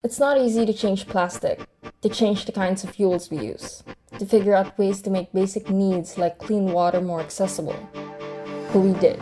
It's not easy to change plastic, to change the kinds of fuels we use, to figure out ways to make basic needs like clean water more accessible. But we did.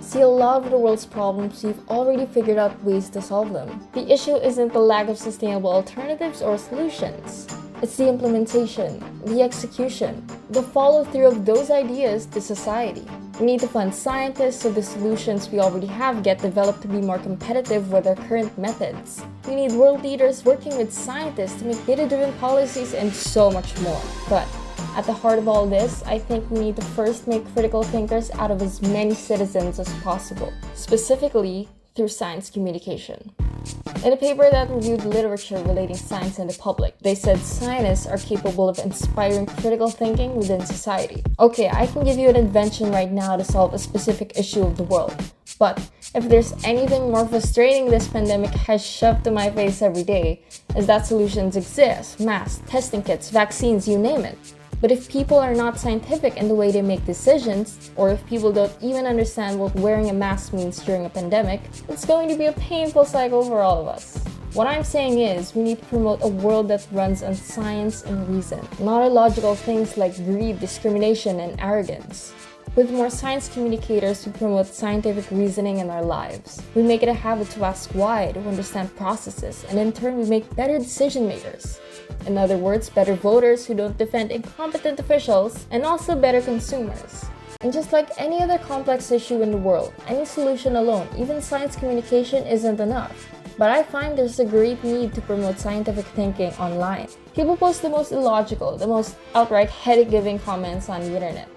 See, a lot of the world's problems, we've already figured out ways to solve them. The issue isn't the lack of sustainable alternatives or solutions. It's the implementation, the execution, the follow-through of those ideas to society. We need to fund scientists so the solutions we already have get developed to be more competitive with our current methods. We need world leaders working with scientists to make data-driven policies and so much more. But at the heart of all this, I think we need to first make critical thinkers out of as many citizens as possible, specifically through science communication. In a paper that reviewed literature relating science and the public, they said scientists are capable of inspiring critical thinking within society. Okay, I can give you an invention right now to solve a specific issue of the world, but if there's anything more frustrating this pandemic has shoved to my face every day, is that solutions exist, masks, testing kits, vaccines, you name it. But if people are not scientific in the way they make decisions, or if people don't even understand what wearing a mask means during a pandemic, it's going to be a painful cycle for all of us. What I'm saying is, we need to promote a world that runs on science and reason, not illogical things like greed, discrimination, and arrogance. With more science communicators, we promote scientific reasoning in our lives. We make it a habit to ask why, to understand processes, and in turn we make better decision makers. In other words, better voters who don't defend incompetent officials, and also better consumers. And just like any other complex issue in the world, any solution alone, even science communication, isn't enough. But I find there's a great need to promote scientific thinking online. People post the most illogical, the most outright headache-giving comments on the internet.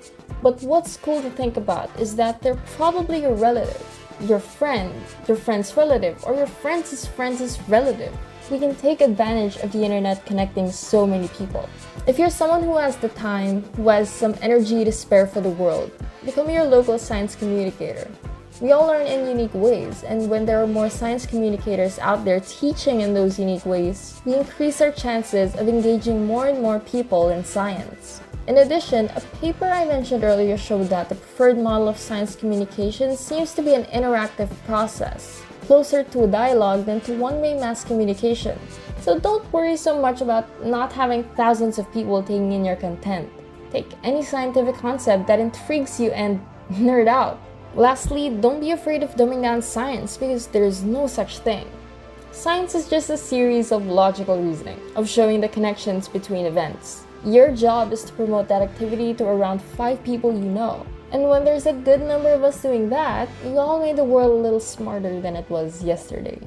But what's cool to think about is that they're probably your relative, your friend, your friend's relative, or your friend's relative. We can take advantage of the internet connecting so many people. If you're someone who has the time, who has some energy to spare for the world, become your local science communicator. We all learn in unique ways, and when there are more science communicators out there teaching in those unique ways, we increase our chances of engaging more and more people in science. In addition, a paper I mentioned earlier showed that the preferred model of science communication seems to be an interactive process, closer to a dialogue than to one-way mass communication. So don't worry so much about not having thousands of people taking in your content. Take any scientific concept that intrigues you and nerd out. Lastly, don't be afraid of dumbing down science because there is no such thing. Science is just a series of logical reasoning, of showing the connections between events. Your job is to promote that activity to around 5 people you know. And when there's a good number of us doing that, we all made the world a little smarter than it was yesterday.